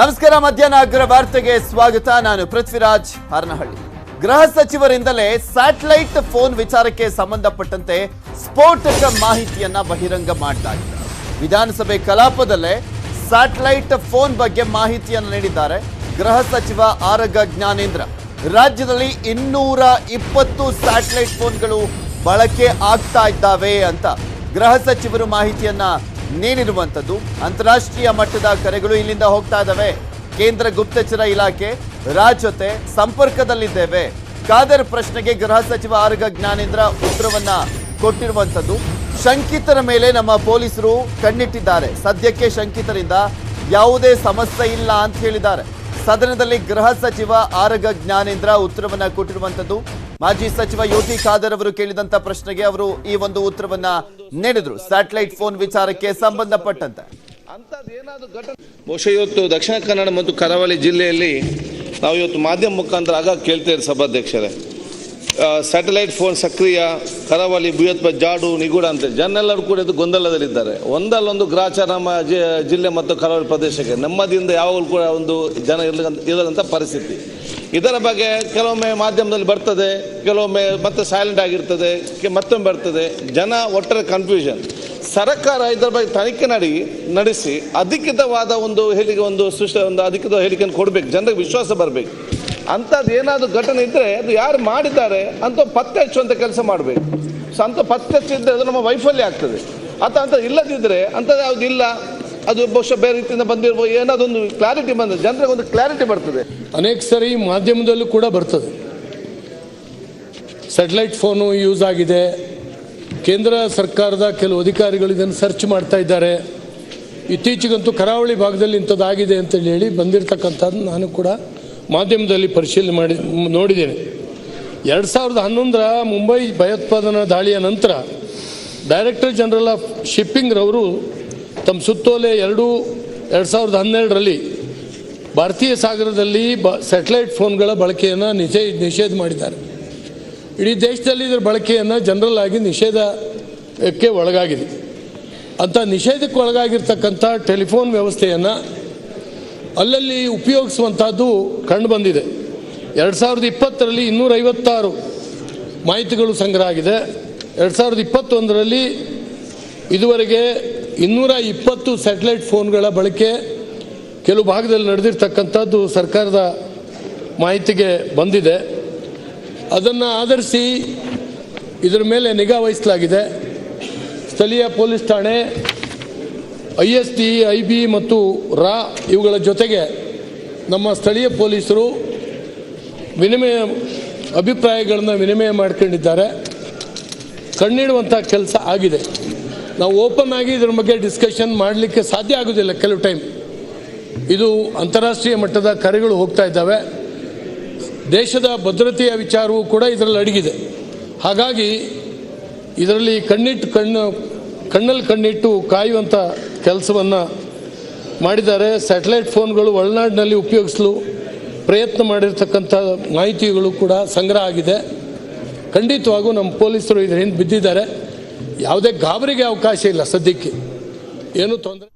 ನಮಸ್ಕಾರ. ಮಧ್ಯಾಹ್ನ ಅಗ್ರ ವಾರ್ತೆಗೆ ಸ್ವಾಗತ. ನಾನು ಪೃಥ್ವಿರಾಜ್ ಹಾರನಹಳ್ಳಿ. ಗೃಹ ಸಚಿವರಿಂದಲೇ ಸ್ಯಾಟಲೈಟ್ ಫೋನ್ ವಿಚಾರಕ್ಕೆ ಸಂಬಂಧಪಟ್ಟಂತೆ ಸ್ಫೋಟಕ ಮಾಹಿತಿಯನ್ನ ಬಹಿರಂಗ ಮಾಡಲಾಗಿದೆ. ವಿಧಾನಸಭೆ ಕಲಾಪದಲ್ಲೇ ಸ್ಯಾಟಲೈಟ್ ಫೋನ್ ಬಗ್ಗೆ ಮಾಹಿತಿಯನ್ನು ನೀಡಿದ್ದಾರೆ ಗೃಹ ಸಚಿವ ಆರಗ ಜ್ಞಾನೇಂದ್ರ. ರಾಜ್ಯದಲ್ಲಿ 220 ಸ್ಯಾಟಲೈಟ್ ಫೋನ್ಗಳು ಬಳಕೆ ಆಗ್ತಾ ಇದ್ದಾವೆ ಅಂತ ಗೃಹ ಸಚಿವರು ಮಾಹಿತಿಯನ್ನ ನೀಡಿರುವಂಥದ್ದು. ಅಂತಾರಾಷ್ಟ್ರೀಯ ಮಟ್ಟದ ಕರೆಗಳು ಇಲ್ಲಿಂದ ಹೋಗ್ತಾ ಇದ್ದಾವೆ. ಕೇಂದ್ರ ಗುಪ್ತಚರ ಇಲಾಖೆ ಜೊತೆ ಸಂಪರ್ಕದಲ್ಲಿದ್ದೇವೆ. ಖಾದರ್ ಪ್ರಶ್ನೆಗೆ ಗೃಹ ಸಚಿವ ಆರಗ ಜ್ಞಾನೇಂದ್ರ ಉತ್ತರವನ್ನ ಕೊಟ್ಟಿರುವಂಥದ್ದು. ಶಂಕಿತರ ಮೇಲೆ ನಮ್ಮ ಪೊಲೀಸರು ಕಣ್ಣಿಟ್ಟಿದ್ದಾರೆ. ಸದ್ಯಕ್ಕೆ ಶಂಕಿತರಿಂದ ಯಾವುದೇ ಸಮಸ್ಯೆ ಇಲ್ಲ ಅಂತ ಹೇಳಿದ್ದಾರೆ. ಸದನದಲ್ಲಿ ಗೃಹ ಸಚಿವ ಆರಗ ಜ್ಞಾನೇಂದ್ರ ಉತ್ತರವನ್ನ ಕೊಟ್ಟಿರುವಂಥದ್ದು. ಮಾಜಿ ಸಚಿವ ಯುಟಿ ಖಾದರ್ ಅವರು ಕೇಳಿದಂತ ಪ್ರಶ್ನೆಗೆ ಅವರು ಈ ಒಂದು ಉತ್ತರವನ್ನ ನೀಡಿದ್ರು. ಸ್ಯಾಟಲೈಟ್ ಫೋನ್ ವಿಚಾರಕ್ಕೆ ಸಂಬಂಧಪಟ್ಟಂತೆ ಬಹುಶಃ ಇವತ್ತು ದಕ್ಷಿಣ ಕನ್ನಡ ಮತ್ತು ಕರಾವಳಿ ಜಿಲ್ಲೆಯಲ್ಲಿ ನಾವು ಇವತ್ತು ಮಾಧ್ಯಮ ಮುಖಾಂತರ ಆಗ ಕೇಳ್ತೇವೆ ಸಭಾಧ್ಯಕ್ಷರೇ, ಸ್ಯಾಟಲೈಟ್ ಫೋನ್ ಸಕ್ರಿಯ, ಕರಾವಳಿ ಭೂಯತ್ವ ಜಾಡು ನಿಗೂಢ ಅಂತ ಜನರೆಲ್ಲರೂ ಕೂಡ ಇದು ಗೊಂದಲದಲ್ಲಿದ್ದಾರೆ. ಒಂದಲ್ಲೊಂದು ಗ್ರಾಚಾರ ನಮ್ಮ ಜಿಲ್ಲೆ ಮತ್ತು ಕರಾವಳಿ ಪ್ರದೇಶಕ್ಕೆ ನೆಮ್ಮದಿಯಿಂದ ಯಾವಾಗಲೂ ಕೂಡ ಒಂದು ಜನ ಇರದಂಥ ಪರಿಸ್ಥಿತಿ. ಇದರ ಬಗ್ಗೆ ಕೆಲವೊಮ್ಮೆ ಮಾಧ್ಯಮದಲ್ಲಿ ಬರ್ತದೆ, ಕೆಲವೊಮ್ಮೆ ಮತ್ತೆ ಸೈಲೆಂಟ್ ಆಗಿರ್ತದೆ, ಮತ್ತೊಮ್ಮೆ ಬರ್ತದೆ. ಜನ ಒಟ್ಟಾರೆ ಕನ್ಫ್ಯೂಷನ್. ಸರ್ಕಾರ ಇದರ ಬಗ್ಗೆ ತನಿಖೆ ನಡೆಸಿ ಅಧಿಕೃತವಾದ ಒಂದು ಹೇಳಿಕೆ ಒಂದು ಅಧಿಕೃತ ಹೇಳಿಕೆಯನ್ನು ಕೊಡಬೇಕು. ಜನರಿಗೆ ವಿಶ್ವಾಸ ಬರಬೇಕು. ಅಂಥದ್ದು ಏನಾದರೂ ಘಟನೆ ಇದ್ದರೆ ಅದು ಯಾರು ಮಾಡಿದ್ದಾರೆ ಅಂತ ಪತ್ತೆ ಹಚ್ಚುವಂಥ ಕೆಲಸ ಮಾಡಬೇಕು. ಸೊ ಅಂಥ ಪತ್ತೆ ಹಚ್ಚಿದ್ರೆ ಅದು ನಮ್ಮ ವೈಫಲ್ಯ ಆಗ್ತದೆ. ಅಂಥದ್ದು ಇಲ್ಲದಿದ್ದರೆ ಅಂಥದ್ದು ಯಾವುದು ಇಲ್ಲ, ಅದು ಬಹುಶಃ ಬೇರೆ ರೀತಿಯಿಂದ ಬಂದಿರ್ಬೋದು. ಏನಾದೊಂದು ಕ್ಲಾರಿಟಿ ಬಂದರೆ ಜನರಿಗೆ ಒಂದು ಕ್ಲಾರಿಟಿ ಬರ್ತದೆ. ಅನೇಕ ಸರಿ ಮಾಧ್ಯಮದಲ್ಲೂ ಕೂಡ ಬರ್ತದೆ, ಸ್ಯಾಟಲೈಟ್ ಫೋನು ಯೂಸ್ ಆಗಿದೆ, ಕೇಂದ್ರ ಸರ್ಕಾರದ ಕೆಲವು ಅಧಿಕಾರಿಗಳು ಇದನ್ನು ಸರ್ಚ್ ಮಾಡ್ತಾ ಇದ್ದಾರೆ, ಇತ್ತೀಚೆಗಂತೂ ಕರಾವಳಿ ಭಾಗದಲ್ಲಿ ಇಂಥದ್ದಾಗಿದೆ ಅಂತೇಳಿ ಹೇಳಿ ಬಂದಿರತಕ್ಕಂಥದ್ದು ನಾನು ಕೂಡ ಮಾಧ್ಯಮದಲ್ಲಿ ಪರಿಶೀಲನೆ ಮಾಡಿ ನೋಡಿದ್ದೇನೆ. 2011ರ ಮುಂಬೈ ಭಯೋತ್ಪಾದನಾ ದಾಳಿಯ ನಂತರ ಡೈರೆಕ್ಟರ್ ಜನರಲ್ ಆಫ್ ಶಿಪ್ಪಿಂಗ್ ರವರು ತಮ್ಮ ಸುತ್ತೋಲೆ 2012ರಲ್ಲಿ ಭಾರತೀಯ ಸಾಗರದಲ್ಲಿ ಸ್ಯಾಟಲೈಟ್ ಫೋನ್ಗಳ ಬಳಕೆಯನ್ನು ನಿಷೇಧ ಮಾಡಿದ್ದಾರೆ. ಇಡೀ ದೇಶದಲ್ಲಿ ಇದರ ಬಳಕೆಯನ್ನು ಜನರಲ್ ಆಗಿ ನಿಷೇಧಕ್ಕೆ ಒಳಗಾಗಿದೆ. ಅಂಥ ನಿಷೇಧಕ್ಕೆ ಒಳಗಾಗಿರ್ತಕ್ಕಂಥ ಟೆಲಿಫೋನ್ ವ್ಯವಸ್ಥೆಯನ್ನು ಅಲ್ಲಲ್ಲಿ ಉಪಯೋಗಿಸುವಂಥದ್ದು ಕಂಡುಬಂದಿದೆ. 2020ರಲ್ಲಿ 256 ಮಾಹಿತಿಗಳು ಸಂಗ್ರಹ ಆಗಿದೆ. 2021ರಲ್ಲಿ ಇದುವರೆಗೆ 220 ಸ್ಯಾಟಲೈಟ್ ಫೋನ್ಗಳ ಬಳಕೆ ಕೆಲವು ಭಾಗದಲ್ಲಿ ನಡೆದಿರ್ತಕ್ಕಂಥದ್ದು ಸರ್ಕಾರದ ಮಾಹಿತಿಗೆ ಬಂದಿದೆ. ಅದನ್ನು ಆಧರಿಸಿ ಇದರ ಮೇಲೆ ನಿಗಾ ವಹಿಸಲಾಗಿದೆ. ಸ್ಥಳೀಯ ಪೊಲೀಸ್ ಠಾಣೆ, ISD, IB ಮತ್ತು ರಾ ಇವುಗಳ ಜೊತೆಗೆ ನಮ್ಮ ಸ್ಥಳೀಯ ಪೊಲೀಸರು ಅಭಿಪ್ರಾಯಗಳನ್ನು ವಿನಿಮಯ ಮಾಡ್ಕೊಂಡಿದ್ದಾರೆ. ಕಣ್ಣಿಡುವಂಥ ಕೆಲಸ ಆಗಿದೆ. ನಾವು ಓಪನ್ ಆಗಿ ಇದರ ಬಗ್ಗೆ ಡಿಸ್ಕಷನ್ ಮಾಡಲಿಕ್ಕೆ ಸಾಧ್ಯ ಆಗೋದಿಲ್ಲ. ಕೆಲವು ಟೈಮ್ ಇದು ಅಂತಾರಾಷ್ಟ್ರೀಯ ಮಟ್ಟದ ಕರೆಗಳು ಹೋಗ್ತಾ ಇದ್ದಾವೆ. ದೇಶದ ಭದ್ರತೆಯ ವಿಚಾರವೂ ಕೂಡ ಇದರಲ್ಲಿ ಅಡಗಿದೆ. ಹಾಗಾಗಿ ಇದರಲ್ಲಿ ಕಣ್ಣಲ್ಲಿ ಕಣ್ಣಿಟ್ಟು ಕಾಯುವಂಥ ಕೆಲಸವನ್ನು ಮಾಡಿದ್ದಾರೆ. ಸ್ಯಾಟಲೈಟ್ ಫೋನ್ಗಳು ಒಳನಾಡಿನಲ್ಲಿ ಉಪಯೋಗಿಸಲು ಪ್ರಯತ್ನ ಮಾಡಿರ್ತಕ್ಕಂಥ ಮಾಹಿತಿಗಳು ಕೂಡ ಸಂಗ್ರಹ ಆಗಿದೆ. ಖಂಡಿತವಾಗೂ ನಮ್ಮ ಪೊಲೀಸರು ಇದರ ಹಿಂದೆ ಬಿದ್ದಿದ್ದಾರೆ. ಯಾವುದೇ ಗಾಬರಿಗೆ ಅವಕಾಶ ಇಲ್ಲ. ಸದ್ಯಕ್ಕೆ ಏನು ತೊಂದರೆ.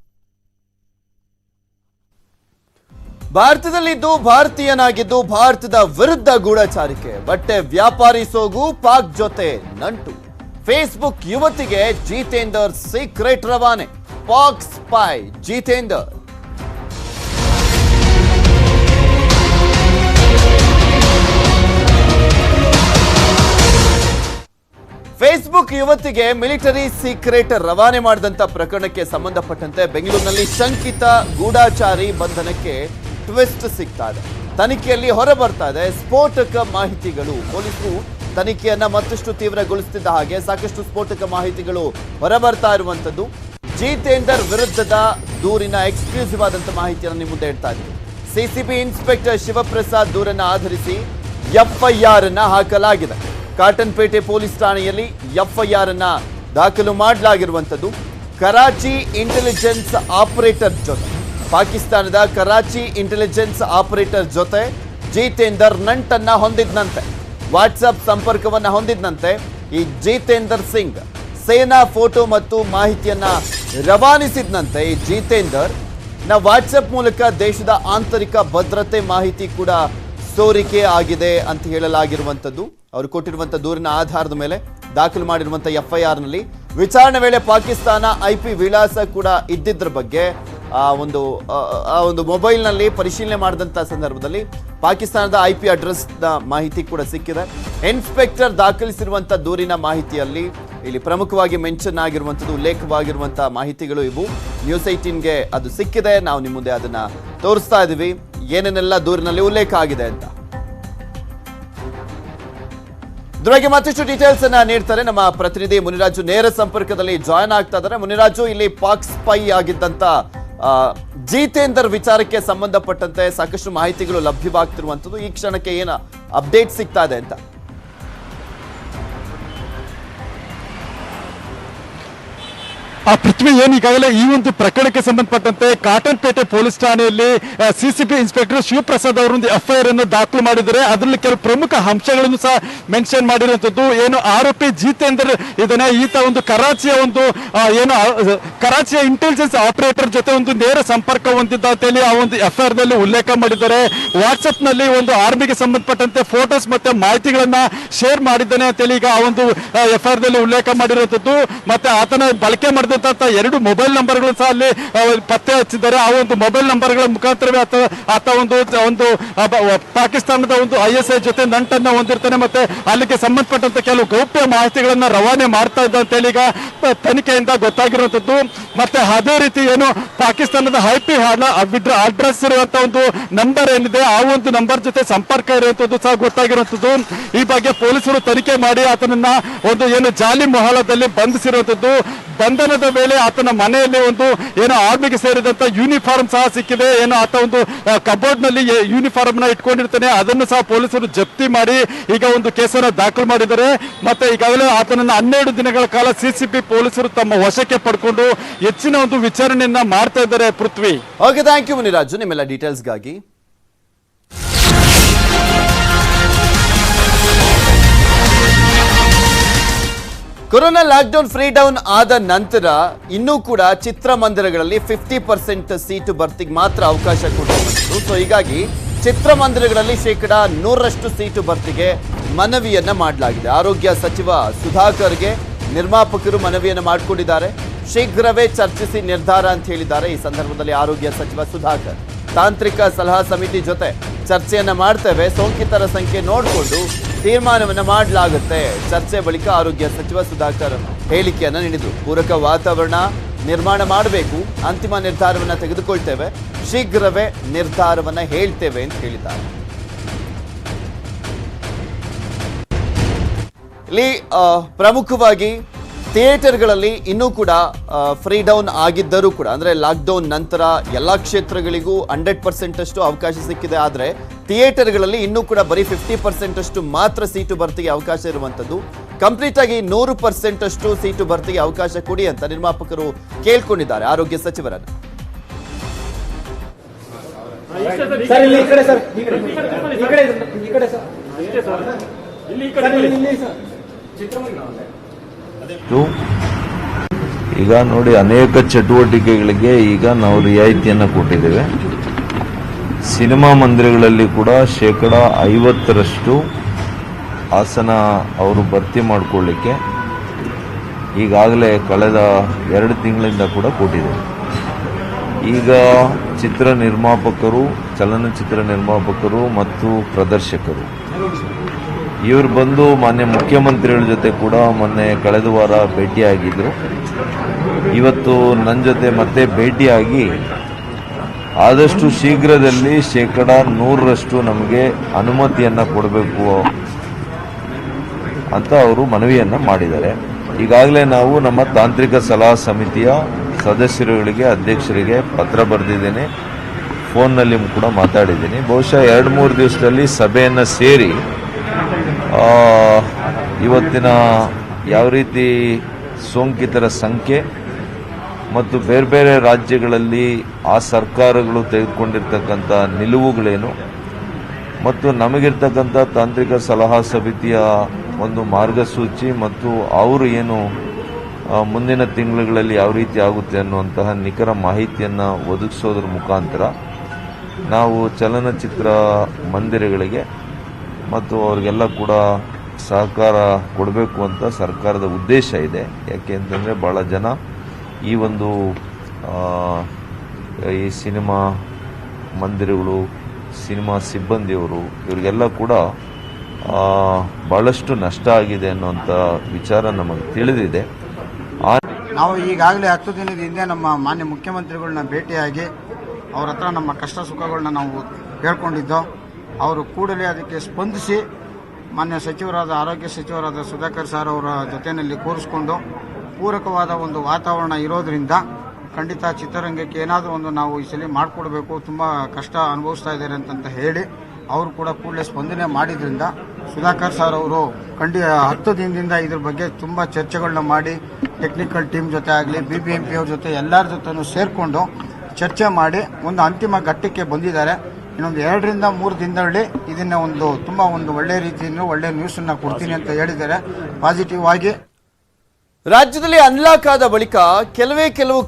ಭಾರತದಲ್ಲಿದ್ದು ಭಾರತೀಯನಾಗಿದ್ದು ಭಾರತದ ವಿರುದ್ಧ ಗೂಢಚಾರಿಕೆ, ಬಟ್ಟೆ ವ್ಯಾಪಾರಿ ಸೋಗು, ಪಾಕ್ ಜೊತೆ ನಂಟು. ಫೇಸ್ಬುಕ್ ಯುವತಿಗೆ ಜಿತೇಂದರ್ ಸೀಕ್ರೆಟ್ ರವಾನೆ. ಪಾಕ್ ಸ್ಪೈ ಜಿತೇಂದರ್. ಫೇಸ್ಬುಕ್ ಯುವತಿಗೆ ಮಿಲಿಟರಿ ಸೀಕ್ರೆಟ್ ರವಾನೆ ಮಾಡಿದಂತ ಪ್ರಕರಣಕ್ಕೆ ಸಂಬಂಧಪಟ್ಟಂತೆ ಬೆಂಗಳೂರಿನಲ್ಲಿ ಶಂಕಿತ ಗೂಢಚಾರಿ ಬಂಧನಕ್ಕೆ ಟ್ವಿಸ್ಟ್ ಸಿಗ್ತಾ ಇದೆ. ತನಿಖೆಯಲ್ಲಿ ಹೊರಬರ್ತಾ ಇದೆ ಸ್ಫೋಟಕ ಮಾಹಿತಿಗಳು. ಪೊಲೀಸರು ತನಿಖೆಯನ್ನ ಮತ್ತಷ್ಟು ತೀವ್ರಗೊಳಿಸುತ್ತಿದ್ದ ಹಾಗೆ ಸಾಕಷ್ಟು ಸ್ಫೋಟಕ ಮಾಹಿತಿಗಳು ಹೊರಬರ್ತಾ ಇರುವಂತದ್ದು. ಜಿತೇಂದರ್ ವಿರುದ್ಧದ ದೂರಿನ ಎಕ್ಸ್ಕ್ಲೂಸಿವ್ ಆದಂತ ಮಾಹಿತಿಯನ್ನು ನಿಮ್ಮ ಮುಂದೆ ಇಡ್ತಾ ಇದ್ದೀವಿ. ಸಿಸಿಬಿ ಇನ್ಸ್ಪೆಕ್ಟರ್ ಶಿವಪ್ರಸಾದ್ ದೂರನ್ನ ಆಧರಿಸಿ FIR ಅನ್ನ ಹಾಕಲಾಗಿದೆ. ಕಾಟನ್ಪೇಟೆ ಪೊಲೀಸ್ ಠಾಣೆಯಲ್ಲಿ FIR ಅನ್ನ ದಾಖಲು ಮಾಡಲಾಗಿರುವಂತದ್ದು. ಕರಾಚಿ ಇಂಟೆಲಿಜೆನ್ಸ್ ಆಪರೇಟರ್ ಜೊತೆ, ಪಾಕಿಸ್ತಾನದ ಕರಾಚಿ ಇಂಟೆಲಿಜೆನ್ಸ್ ಆಪರೇಟರ್ ಜೊತೆ ಜಿತೇಂದರ್ ನಂಟನ್ನ ಹೊಂದಿದ್ನಂತೆ, ವಾಟ್ಸಪ್ ಸಂಪರ್ಕವನ್ನ ಹೊಂದಿದ್ನಂತೆ. ಈ ಜಿತೇಂದರ್ ಸಿಂಗ್ ಸೇನಾ ಫೋಟೋ ಮತ್ತು ಮಾಹಿತಿಯನ್ನ ರವಾನಿಸಿದ್ನಂತೆ. ಈ ಜಿತೇಂದರ್ ವಾಟ್ಸಪ್ ಮೂಲಕ ದೇಶದ ಆಂತರಿಕ ಭದ್ರತೆ ಮಾಹಿತಿ ಕೂಡ ಸೋರಿಕೆ ಆಗಿದೆ ಅಂತ ಹೇಳಲಾಗಿರುವಂಥದ್ದು. ಅವರು ಕೊಟ್ಟಿರುವಂಥ ದೂರಿನ ಆಧಾರದ ಮೇಲೆ ದಾಖಲು ಮಾಡಿರುವಂಥ FIR ನಲ್ಲಿ ವಿಚಾರಣೆ ವೇಳೆ ಪಾಕಿಸ್ತಾನ IP ವಿಳಾಸ ಕೂಡ ಇದ್ದಿದ್ರ ಬಗ್ಗೆ ಆ ಒಂದು ಮೊಬೈಲ್ನಲ್ಲಿ ಪರಿಶೀಲನೆ ಮಾಡಿದಂಥ ಸಂದರ್ಭದಲ್ಲಿ ಪಾಕಿಸ್ತಾನದ IP ಅಡ್ರೆಸ್ನ ಮಾಹಿತಿ ಕೂಡ ಸಿಕ್ಕಿದೆ. ಇನ್ಸ್ಪೆಕ್ಟರ್ ದಾಖಲಿಸಿರುವಂಥ ದೂರಿನ ಮಾಹಿತಿಯಲ್ಲಿ ಇಲ್ಲಿ ಪ್ರಮುಖವಾಗಿ ಮೆನ್ಷನ್ ಆಗಿರುವಂಥದ್ದು, ಉಲ್ಲೇಖವಾಗಿರುವಂಥ ಮಾಹಿತಿಗಳು ಇವು. ನ್ಯೂಸ್ 18ಗೆ ಅದು ಸಿಕ್ಕಿದೆ. ನಾವು ನಿಮ್ಮ ಮುಂದೆ ಅದನ್ನ ತೋರಿಸ್ತಾ ಇದ್ದೀವಿ, ಏನೇನೆಲ್ಲ ದೂರಿನಲ್ಲಿ ಉಲ್ಲೇಖ ಆಗಿದೆ ಅಂತ. ಇದ್ರ ಬಗ್ಗೆ ಮತ್ತಷ್ಟು ಡೀಟೇಲ್ಸ್ ಅನ್ನ ನೀಡ್ತಾರೆ ನಮ್ಮ ಪ್ರತಿನಿಧಿ ಮುನಿರಾಜು. ನೇರ ಸಂಪರ್ಕದಲ್ಲಿ ಜಾಯ್ನ್ ಆಗ್ತಾ ಇದ್ದಾರೆ. ಮುನಿರಾಜು, ಇಲ್ಲಿ ಪಾಕ್ ಸ್ಪೈ ಆಗಿದ್ದಂತ ಜಿತೇಂದರ್ ವಿಚಾರಕ್ಕೆ ಸಂಬಂಧಪಟ್ಟಂತೆ ಸಾಕಷ್ಟು ಮಾಹಿತಿಗಳು ಲಭ್ಯವಾಗ್ತಿರುವಂಥದ್ದು. ಈ ಕ್ಷಣಕ್ಕೆ ಏನು ಅಪ್ಡೇಟ್ ಸಿಗ್ತಾ ಇದೆ ಅಂತ? ಪೃಥ್ವಿ, ಈಗಾಗಲೇ ಈ ಒಂದು ಪ್ರಕರಣಕ್ಕೆ ಸಂಬಂಧಪಟ್ಟಂತೆ ಕಾಟನ್ಪೇಟೆ ಪೊಲೀಸ್ ಠಾಣೆಯಲ್ಲಿ CCP ಇನ್ಸ್ಪೆಕ್ಟರ್ ಶಿವಪ್ರಸಾದ್ ಅವರೊಂದು FIR ಅನ್ನು ದಾಖಲು ಮಾಡಿದ್ದಾರೆ. ಅದರಲ್ಲಿ ಕೆಲವು ಪ್ರಮುಖ ಅಂಶಗಳನ್ನು ಸಹ ಮೆನ್ಷನ್ ಮಾಡಿರುವಂತದ್ದು. ಏನು ಆರೋಪಿ ಜಿತೇಂದರ್ ಇದನ್ನ ಈತ ಒಂದು ಕರಾಚಿಯ ಕರಾಚಿಯ ಇಂಟೆಲಿಜೆನ್ಸ್ ಆಪರೇಟರ್ ಜೊತೆ ಒಂದು ನೇರ ಸಂಪರ್ಕ ಹೊಂದಿದ್ದ ಅಂತೇಳಿ ಆ ಒಂದು FIR ನಲ್ಲಿ ಉಲ್ಲೇಖ ಮಾಡಿದ್ದಾರೆ. ವಾಟ್ಸ್ಆಪ್ ನಲ್ಲಿ ಒಂದು ಆರ್ಮಿಗೆ ಸಂಬಂಧಪಟ್ಟಂತೆ ಫೋಟೋಸ್ ಮತ್ತೆ ಮಾಹಿತಿಗಳನ್ನ ಶೇರ್ ಮಾಡಿದ್ದಾನೆ ಅಂತೇಳಿ ಈಗ ಆ ಒಂದು FIR ನಲ್ಲಿ ಉಲ್ಲೇಖ ಮಾಡಿರುವಂತದ್ದು. ಮತ್ತೆ ಆತನ ಬಳಕೆ ಮಾಡಿದ 2 ಮೊಬೈಲ್ ನಂಬರ್ಗಳು ಸಹ ಅಲ್ಲಿ ಪತ್ತೆ ಹಚ್ಚಿದ್ದಾರೆ. ಆ ಒಂದು ಮೊಬೈಲ್ ನಂಬರ್ಗಳ ಮುಖಾಂತರವೇ ಆತ ಒಂದು ಪಾಕಿಸ್ತಾನದ ಒಂದು ISI ಜೊತೆ ನಂಟನ್ನ ಹೊಂದಿರ್ತಾನೆ. ಮತ್ತೆ ಅಲ್ಲಿಗೆ ಸಂಬಂಧಪಟ್ಟಂತ ಕೆಲವು ಗೌಪ್ಯ ಮಾಹಿತಿಗಳನ್ನ ರವಾನೆ ಮಾಡ್ತಾ ಇದ್ದ ಅಂತೇಳಿ ಈಗ ತನಿಖೆಯಿಂದ ಗೊತ್ತಾಗಿರುವಂತದ್ದು. ಮತ್ತೆ ಅದೇ ರೀತಿ ಏನು ಪಾಕಿಸ್ತಾನದ IP ಅಡ್ರೆಸ್ ಇರುವಂತ ಒಂದು ನಂಬರ್ ಏನಿದೆ, ಆ ಒಂದು ನಂಬರ್ ಜೊತೆ ಸಂಪರ್ಕ ಇರುವಂತದ್ದು ಸಹ ಗೊತ್ತಾಗಿರುವಂತದ್ದು. ಈ ಬಗ್ಗೆ ಪೊಲೀಸರು ತನಿಖೆ ಮಾಡಿ ಆತನನ್ನ ಒಂದು ಜಾಲಿ ಮೊಹಲಾದಲ್ಲಿ ಬಂಧಿಸಿರುವಂತದ್ದು. ಬಂಧನದ ವೇಳೆ ಆತನ ಮನೆಯಲ್ಲಿ ಒಂದು ಆರ್ಮಿಗೆ ಸೇರಿದಂತ ಯೂನಿಫಾರ್ಮ್ ಸಹ ಸಿಕ್ಕಿದೆ. ಆತ ಒಂದು ಕಬೋರ್ಡ್ ನಲ್ಲಿ ಯೂನಿಫಾರ್ಮ್ ನ ಇಟ್ಕೊಂಡಿರ್ತಾನೆ. ಅದನ್ನು ಸಹ ಪೊಲೀಸರು ಜಪ್ತಿ ಮಾಡಿ ಈಗ ಒಂದು ಕೇಸನ್ನು ದಾಖಲು ಮಾಡಿದ್ದಾರೆ. ಮತ್ತೆ ಈಗಾಗಲೇ ಆತನನ್ನ 12 ದಿನಗಳ ಕಾಲ CCP ಪೊಲೀಸರು ತಮ್ಮ ವಶಕ್ಕೆ ಪಡ್ಕೊಂಡು ಹೆಚ್ಚಿನ ಒಂದು ವಿಚಾರಣೆಯನ್ನ ಮಾಡ್ತಾ ಇದ್ದಾರೆ. ಪೃಥ್ವಿ, ಓಕೆ, ಥ್ಯಾಂಕ್ ಯು ಮುನಿರಾಜು ನಿಮ್ಮೆಲ್ಲ ಡೀಟೇಲ್ಸ್ಗಾಗಿ. ಕೊರೋನಾ ಲಾಕ್ಡೌನ್ ಫ್ರೀ ಡೌನ್ ಆದ ನಂತರ ಇನ್ನೂ ಕೂಡ ಚಿತ್ರಮಂದಿರಗಳಲ್ಲಿ 50% ಸೀಟು ಭರ್ತಿಗೆ ಮಾತ್ರ ಅವಕಾಶ ಕೊಟ್ಟಿರುವುದು. ಸೊ ಹೀಗಾಗಿ ಚಿತ್ರಮಂದಿರಗಳಲ್ಲಿ 100% ಸೀಟು ಭರ್ತಿಗೆ ಮನವಿಯನ್ನ ಮಾಡಲಾಗಿದೆ. ಆರೋಗ್ಯ ಸಚಿವ ಸುಧಾಕರ್ಗೆ ನಿರ್ಮಾಪಕರು ಮನವಿಯನ್ನು ಮಾಡಿಕೊಂಡಿದ್ದಾರೆ. ಶೀಘ್ರವೇ ಚರ್ಚಿಸಿ ನಿರ್ಧಾರ ಅಂತ ಹೇಳಿದ್ದಾರೆ. ಈ ಸಂದರ್ಭದಲ್ಲಿ ಆರೋಗ್ಯ ಸಚಿವ ಸುಧಾಕರ್ ತಾಂತ್ರಿಕ ಸಲಹಾ ಸಮಿತಿ ಜೊತೆ ಚರ್ಚೆಯನ್ನ ಮಾಡ್ತೇವೆ, ಸೋಂಕಿತರ ಸಂಖ್ಯೆ ನೋಡಿಕೊಂಡು ತೀರ್ಮಾನವನ್ನ ಮಾಡಲಾಗುತ್ತೆ. ಚರ್ಚೆ ಬಳಿಕ ಆರೋಗ್ಯ ಸಚಿವ ಸುಧಾಕರ್ ಹೇಳಿಕೆಯನ್ನ ನೀಡಿದರು. ಪೂರಕ ವಾತಾವರಣ ನಿರ್ಮಾಣ ಮಾಡಬೇಕು, ಅಂತಿಮ ನಿರ್ಧಾರವನ್ನ ತೆಗೆದುಕೊಳ್ತೇವೆ, ಶೀಘ್ರವೇ ನಿರ್ಧಾರವನ್ನ ಹೇಳ್ತೇವೆ ಅಂತ ಹೇಳಿದ್ದಾರೆ. ಇಲ್ಲಿ ಪ್ರಮುಖವಾಗಿ ಥಿಯೇಟರ್ಗಳಲ್ಲಿ ಇನ್ನೂ ಕೂಡ ಫ್ರೀ ಡೌನ್ ಆಗಿದ್ದರೂ ಕೂಡ, ಅಂದರೆ ಲಾಕ್ಡೌನ್ ನಂತರ ಎಲ್ಲ ಕ್ಷೇತ್ರಗಳಿಗೂ 100% ಅಷ್ಟು ಅವಕಾಶ ಸಿಕ್ಕಿದೆ. ಆದರೆ ಥಿಯೇಟರ್ಗಳಲ್ಲಿ ಇನ್ನೂ ಕೂಡ ಬರೀ 50% ಅಷ್ಟು ಮಾತ್ರ ಸೀಟು ಭರ್ತಿಗೆ ಅವಕಾಶ ಇರುವಂಥದ್ದು. ಕಂಪ್ಲೀಟ್ ಆಗಿ 100% ಅಷ್ಟು ಸೀಟು ಭರ್ತಿಗೆ ಅವಕಾಶ ಕೊಡಿ ಅಂತ ನಿರ್ಮಾಪಕರು ಕೇಳ್ಕೊಂಡಿದ್ದಾರೆ ಆರೋಗ್ಯ ಸಚಿವರನ್ನು. ಈಗ ನೋಡಿ, ಅನೇಕ ಚಟುವಟಿಕೆಗಳಿಗೆ ಈಗ ನಾವು ರಿಯಾಯಿತಿಯನ್ನು ಕೊಟ್ಟಿದ್ದೇವೆ. ಸಿನಿಮಾ ಮಂದಿರಗಳಲ್ಲಿ ಕೂಡ 50% ಆಸನ ಅವರು ಭರ್ತಿ ಮಾಡಿಕೊಳ್ಳಿಕ್ಕೆ ಈಗಾಗಲೇ ಕಳೆದ 2 ತಿಂಗಳಿಂದ ಕೂಡ ಕೊಟ್ಟಿದ್ದೇವೆ. ಈಗ ಚಿತ್ರ ನಿರ್ಮಾಪಕರು, ಚಲನಚಿತ್ರ ನಿರ್ಮಾಪಕರು ಮತ್ತು ಪ್ರದರ್ಶಕರು ಇವರು ಬಂದು ಮಾನ್ಯ ಮುಖ್ಯಮಂತ್ರಿಗಳ ಜೊತೆ ಕೂಡ ಮೊನ್ನೆ ಕಳೆದ ವಾರ ಭೇಟಿಯಾಗಿದ್ದರು. ಇವತ್ತು ನನ್ನ ಜೊತೆ ಮತ್ತೆ ಭೇಟಿಯಾಗಿ ಆದಷ್ಟು ಶೀಘ್ರದಲ್ಲಿ 100% ನಮಗೆ ಅನುಮತಿಯನ್ನು ಕೊಡಬೇಕು ಅಂತ ಅವರು ಮನವಿಯನ್ನು ಮಾಡಿದ್ದಾರೆ. ಈಗಾಗಲೇ ನಾವು ನಮ್ಮ ತಾಂತ್ರಿಕ ಸಲಹಾ ಸಮಿತಿಯ ಸದಸ್ಯರುಗಳಿಗೆ, ಅಧ್ಯಕ್ಷರಿಗೆ ಪತ್ರ ಬರೆದಿದ್ದೇನೆ, ಫೋನ್ನಲ್ಲಿ ಕೂಡ ಮಾತಾಡಿದ್ದೀನಿ. ಬಹುಶಃ 2-3 ದಿವಸದಲ್ಲಿ ಸಭೆಯನ್ನು ಸೇರಿ ಇವತ್ತಿನ ಯಾವ ರೀತಿ ಸೋಂಕಿತರ ಸಂಖ್ಯೆ ಮತ್ತು ಬೇರೆ ಬೇರೆ ರಾಜ್ಯಗಳಲ್ಲಿ ಆ ಸರ್ಕಾರಗಳು ತೆಗೆದುಕೊಂಡಿರ್ತಕ್ಕಂಥ ನಿಲುವುಗಳೇನು ಮತ್ತು ನಮಗಿರ್ತಕ್ಕಂಥ ತಾಂತ್ರಿಕ ಸಲಹಾ ಸಮಿತಿಯ ಒಂದು ಮಾರ್ಗಸೂಚಿ ಮತ್ತು ಅವರು ಏನು ಮುಂದಿನ ತಿಂಗಳುಗಳಲ್ಲಿ ಯಾವ ರೀತಿ ಆಗುತ್ತೆ ಅನ್ನುವಂತಹ ನಿಖರ ಮಾಹಿತಿಯನ್ನು ಒದಗಿಸೋದ್ರ ಮುಖಾಂತರ ನಾವು ಚಲನಚಿತ್ರ ಮಂದಿರಗಳಿಗೆ ಮತ್ತು ಅವ್ರಿಗೆಲ್ಲ ಕೂಡ ಸಹಕಾರ ಕೊಡಬೇಕು ಅಂತ ಸರ್ಕಾರದ ಉದ್ದೇಶ ಇದೆ. ಯಾಕೆ ಅಂತಂದರೆ ಭಾಳ ಜನ ಈ ಒಂದು ಈ ಸಿನಿಮಾ ಮಂದಿರಗಳು, ಸಿನಿಮಾ ಸಿಬ್ಬಂದಿಯವರು ಇವರಿಗೆಲ್ಲ ಕೂಡ ಭಾಳಷ್ಟು ನಷ್ಟ ಆಗಿದೆ ಅನ್ನುವಂಥ ವಿಚಾರ ನಮಗೆ ತಿಳಿದಿದೆ. ನಾವು ಈಗಾಗಲೇ 10 ದಿನದ ಹಿಂದೆ ನಮ್ಮ ಮಾನ್ಯ ಮುಖ್ಯಮಂತ್ರಿಗಳನ್ನ ಭೇಟಿಯಾಗಿ ಅವ್ರ ಹತ್ರ ನಮ್ಮ ಕಷ್ಟ ಸುಖಗಳನ್ನ ನಾವು ಹೇಳ್ಕೊಂಡಿದ್ದೋ. ಅವರು ಕೂಡಲೇ ಅದಕ್ಕೆ ಸ್ಪಂದಿಸಿ ಮಾನ್ಯ ಸಚಿವರಾದ ಆರೋಗ್ಯ ಸಚಿವರಾದ ಸುಧಾಕರ್ ಸರ್ ಅವರ ಜೊತೆಯಲ್ಲಿ ಕೂರಿಸ್ಕೊಂಡು ಪೂರಕವಾದ ಒಂದು ವಾತಾವರಣ ಇರೋದ್ರಿಂದ ಖಂಡಿತ ಚಿತ್ರರಂಗಕ್ಕೆ ಏನಾದರೂ ಒಂದು ನಾವು ಈ ಸಲ ಮಾಡಿಕೊಡ್ಬೇಕು, ತುಂಬ ಕಷ್ಟ ಅನುಭವಿಸ್ತಾ ಇದ್ದಾರೆ ಅಂತ ಹೇಳಿ ಅವರು ಕೂಡ ಕೂಡಲೇ ಸ್ಪಂದನೆ ಮಾಡಿದ್ರಿಂದ ಸುಧಾಕರ್ ಸರ್ ಅವರು 10 ದಿನದಿಂದ ಇದ್ರ ಬಗ್ಗೆ ತುಂಬ ಚರ್ಚೆಗಳನ್ನ ಮಾಡಿ ಟೆಕ್ನಿಕಲ್ ಟೀಮ್ ಜೊತೆ ಆಗಲಿ BBMP ಅವ್ರ ಜೊತೆ ಎಲ್ಲರ ಜೊತೆನೂ ಸೇರಿಕೊಂಡು ಚರ್ಚೆ ಮಾಡಿ ಒಂದು ಅಂತಿಮ ಘಟ್ಟಕ್ಕೆ ಬಂದಿದ್ದಾರೆ. ಇನ್ನೊಂದು 2 ರಿಂದ 3 ದಿನದಲ್ಲಿ ಇದನ್ನ ತುಂಬ ಒಳ್ಳೆ ರೀತಿಯಿಂದ ಒಳ್ಳೆ ನ್ಯೂಸನ್ನು ಕೊಡ್ತೀನಿ ಅಂತ ಹೇಳಿದ್ದಾರೆ. ಪಾಸಿಟಿವ್ ಆಗಿ ರಾಜ್ಯದಲ್ಲಿ ಅನ್ಲಾಕ್ ಆದ ಬಳಿಕ ಕೆಲವು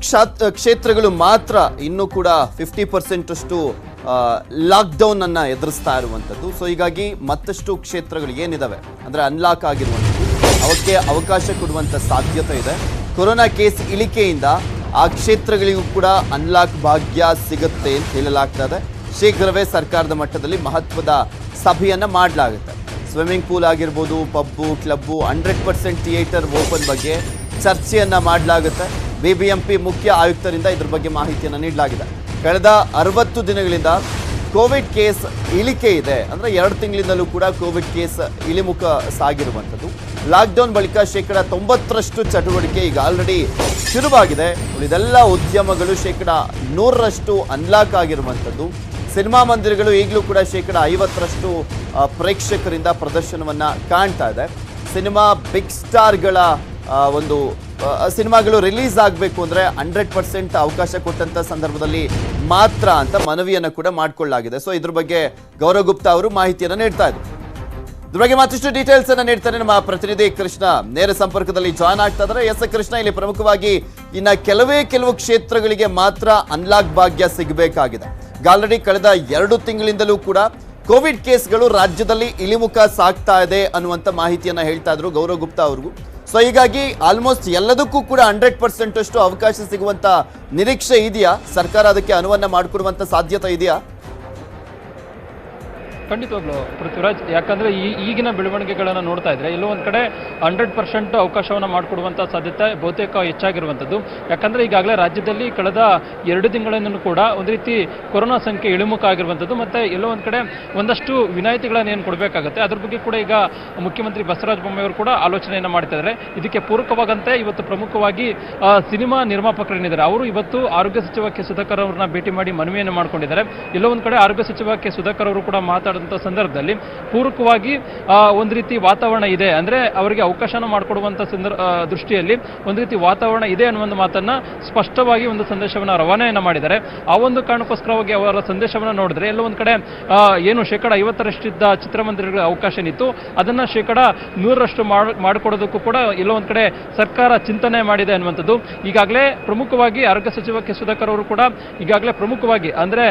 ಕ್ಷೇತ್ರಗಳು ಮಾತ್ರ ಇನ್ನೂ ಕೂಡ 50% ಅಷ್ಟು ಲಾಕ್ಡೌನ್ ಅನ್ನ ಎದುರಿಸ್ತಾ ಇರುವಂತದ್ದು. ಸೊ ಹೀಗಾಗಿ ಮತ್ತಷ್ಟು ಕ್ಷೇತ್ರಗಳು ಏನಿದಾವೆ ಅಂದ್ರೆ ಅನ್ಲಾಕ್ ಆಗಿರುವಂಥದ್ದು ಅವಕ್ಕೆ ಅವಕಾಶ ಕೊಡುವಂತ ಸಾಧ್ಯತೆ ಇದೆ. ಕೊರೋನಾ ಕೇಸ್ ಇಳಿಕೆಯಿಂದ ಆ ಕ್ಷೇತ್ರಗಳಿಗೂ ಕೂಡ ಅನ್ಲಾಕ್ ಭಾಗ್ಯ ಸಿಗುತ್ತೆ ಅಂತ ಹೇಳಲಾಗ್ತದೆ. ಶೀಘ್ರವೇ ಸರ್ಕಾರದ ಮಟ್ಟದಲ್ಲಿ ಮಹತ್ವದ ಸಭೆಯನ್ನ ಮಾಡಲಾಗುತ್ತೆ. ಸ್ವಿಮ್ಮಿಂಗ್ ಪೂಲ್ ಆಗಿರ್ಬೋದು, ಪಬ್ಬು, ಕ್ಲಬ್ಬು, 100% ಥಿಯೇಟರ್ ಓಪನ್ ಬಗ್ಗೆ ಚರ್ಚೆಯನ್ನ ಮಾಡಲಾಗುತ್ತೆ. BBMP ಮುಖ್ಯ ಆಯುಕ್ತರಿಂದ ಇದ್ರ ಬಗ್ಗೆ ಮಾಹಿತಿಯನ್ನು ನೀಡಲಾಗಿದೆ. ಕಳೆದ 60 ದಿನಗಳಿಂದ ಕೋವಿಡ್ ಕೇಸ್ ಇಳಿಕೆ ಇದೆ. ಅಂದರೆ 2 ತಿಂಗಳಿಂದಲೂ ಕೂಡ ಕೋವಿಡ್ ಕೇಸ್ ಇಳಿಮುಖ ಸಾಗಿರುವಂಥದ್ದು. ಲಾಕ್ಡೌನ್ ಬಳಿಕ 90% ಚಟುವಟಿಕೆ ಈಗ ಆಲ್ರೆಡಿ ಶುರುವಾಗಿದೆ. ಉಳಿದೆಲ್ಲ ಉದ್ಯಮಗಳು 100% ಅನ್ಲಾಕ್ ಆಗಿರುವಂಥದ್ದು. ಸಿನಿಮಾ ಮಂದಿರಗಳು ಈಗಲೂ ಕೂಡ 50% ಪ್ರೇಕ್ಷಕರಿಂದ ಪ್ರದರ್ಶನವನ್ನು ಕಾಣ್ತಾ ಇದೆ. ಸಿನಿಮಾ ಬಿಗ್ ಸ್ಟಾರ್ಗಳ ಒಂದು ಸಿನಿಮಾಗಳು ರಿಲೀಸ್ ಆಗಬೇಕು ಅಂದರೆ 100% ಅವಕಾಶ ಕೊಟ್ಟಂಥ ಸಂದರ್ಭದಲ್ಲಿ ಮಾತ್ರ ಅಂತ ಮನವಿಯನ್ನು ಕೂಡ ಮಾಡಿಕೊಳ್ಳಲಾಗಿದೆ. ಸೊ ಇದ್ರ ಬಗ್ಗೆ ಗೌರವ್ ಗುಪ್ತಾ ಅವರು ಮಾಹಿತಿಯನ್ನು ನೀಡ್ತಾ ಇದ್ರು. ಇದ್ರ ಬಗ್ಗೆ ಮತ್ತಷ್ಟು ಡೀಟೇಲ್ಸ್ ಅನ್ನು ನೀಡ್ತಾರೆ ನಮ್ಮ ಪ್ರತಿನಿಧಿ ಕೃಷ್ಣ. ನೇರ ಸಂಪರ್ಕದಲ್ಲಿ ಜಾಯ್ನ್ ಆಗ್ತಾ ಇದ್ದಾರೆ. ಎಸ್ ಕೃಷ್ಣ, ಇಲ್ಲಿ ಪ್ರಮುಖವಾಗಿ ಇನ್ನು ಕೆಲವು ಕ್ಷೇತ್ರಗಳಿಗೆ ಮಾತ್ರ ಅನ್ಲಾಕ್ ಭಾಗ್ಯ ಸಿಗಬೇಕಾಗಿದೆ. ಆಲ್ರೆಡಿ ಕಳೆದ 2 ತಿಂಗಳಿಂದಲೂ ಕೂಡ ಕೋವಿಡ್ ಕೇಸ್ಗಳು ರಾಜ್ಯದಲ್ಲಿ ಇಳಿಮುಖ ಸಾಗ್ತಾ ಇದೆ ಅನ್ನುವಂಥ ಮಾಹಿತಿಯನ್ನ ಹೇಳ್ತಾ ಇದ್ರು ಗೌರವ್ ಗುಪ್ತಾ ಅವ್ರಿಗೂ. ಸೊ ಹೀಗಾಗಿ ಆಲ್ಮೋಸ್ಟ್ ಎಲ್ಲದಕ್ಕೂ ಕೂಡ 100% ಅಷ್ಟು ಅವಕಾಶ ಸಿಗುವಂತ ನಿರೀಕ್ಷೆ ಇದೆಯಾ? ಸರ್ಕಾರ ಅದಕ್ಕೆ ಅನುವನ್ನ ಮಾಡಿಕೊಡುವಂತ ಸಾಧ್ಯತೆ ಇದೆಯಾ? ಖಂಡಿತವಾಗ್ಲೂ ಪೃಥ್ವಿರಾಜ್, ಯಾಕಂದರೆ ಈಗಿನ ಬೆಳವಣಿಗೆಗಳನ್ನು ನೋಡ್ತಾ ಇದ್ರೆ ಎಲ್ಲೋ ಒಂದು ಕಡೆ 100% ಅವಕಾಶವನ್ನು ಮಾಡಿಕೊಡುವಂಥ ಸಾಧ್ಯತೆ ಬಹುತೇಕ ಹೆಚ್ಚಾಗಿರುವಂಥದ್ದು. ಯಾಕಂದರೆ ಈಗಾಗಲೇ ರಾಜ್ಯದಲ್ಲಿ ಕಳೆದ 2 ತಿಂಗಳಿಂದಲೂ ಕೂಡ ಒಂದು ರೀತಿ ಕೊರೋನಾ ಸಂಖ್ಯೆ ಇಳಿಮುಖ ಆಗಿರುವಂಥದ್ದು. ಮತ್ತು ಎಲ್ಲೋ ಒಂದು ಕಡೆ ಒಂದಷ್ಟು ವಿನಾಯಿತಿಗಳನ್ನು ಏನು ಕೊಡಬೇಕಾಗುತ್ತೆ ಅದ್ರ ಬಗ್ಗೆ ಕೂಡ ಈಗ ಮುಖ್ಯಮಂತ್ರಿ ಬಸವರಾಜ ಬೊಮ್ಮಾಯಿ ಅವರು ಕೂಡ ಆಲೋಚನೆಯನ್ನು ಮಾಡ್ತಾ ಇದ್ದಾರೆ. ಇದಕ್ಕೆ ಪೂರಕವಾಗಂತೆ ಇವತ್ತು ಪ್ರಮುಖವಾಗಿ ಸಿನಿಮಾ ನಿರ್ಮಾಪಕರೇನಿದ್ದಾರೆ ಅವರು ಇವತ್ತು ಆರೋಗ್ಯ ಸಚಿವ ಕೆ ಸುಧಾಕರ್ ಅವರನ್ನ ಭೇಟಿ ಮಾಡಿ ಮನವಿಯನ್ನು ಮಾಡ್ಕೊಂಡಿದ್ದಾರೆ. ಎಲ್ಲೋ ಒಂದು ಕಡೆ ಆರೋಗ್ಯ ಸಚಿವ ಕೆ ಸುಧಾಕರ್ ಅವರು ಕೂಡ ಸಂದರ್ಭದಲ್ಲಿ ಪೂರಕವಾಗಿ ಒಂದು ರೀತಿ ವಾತಾವರಣ ಇದೆ, ಅಂದ್ರೆ ಅವರಿಗೆ ಅವಕಾಶನ ಮಾಡಿಕೊಡುವಂತ ದೃಷ್ಟಿಯಲ್ಲಿ ಒಂದು ರೀತಿ ವಾತಾವರಣ ಇದೆ ಅನ್ನುವ ಒಂದು ಮಾತನ್ನ ಸ್ಪಷ್ಟವಾಗಿ ಒಂದು ಸಂದೇಶವನ್ನು ರವಾನೆಯನ್ನ ಮಾಡಿದ್ದಾರೆ. ಆ ಒಂದು ಕಾರಣಕ್ಕೋಸ್ಕರವಾಗಿ ಅವರ ಸಂದೇಶವನ್ನು ನೋಡಿದ್ರೆ ಎಲ್ಲೋ ಒಂದು ಕಡೆ ಏನು 50% ಇದ್ದ ಚಿತ್ರಮಂದಿರಗಳ ಅವಕಾಶ ಇತ್ತು ಅದನ್ನ 100% ಮಾಡಿಕೊಡೋದಕ್ಕೂ ಕೂಡ ಎಲ್ಲೋ ಒಂದು ಕಡೆ ಸರ್ಕಾರ ಚಿಂತನೆ ಮಾಡಿದೆ ಅನ್ನುವಂಥದ್ದು. ಈಗಾಗಲೇ ಪ್ರಮುಖವಾಗಿ ಆರೋಗ್ಯ ಸಚಿವ ಕೆ ಸುಧಾಕರ್ ಅವರು ಕೂಡ ಈಗಾಗಲೇ ಪ್ರಮುಖವಾಗಿ ಅಂದ್ರೆ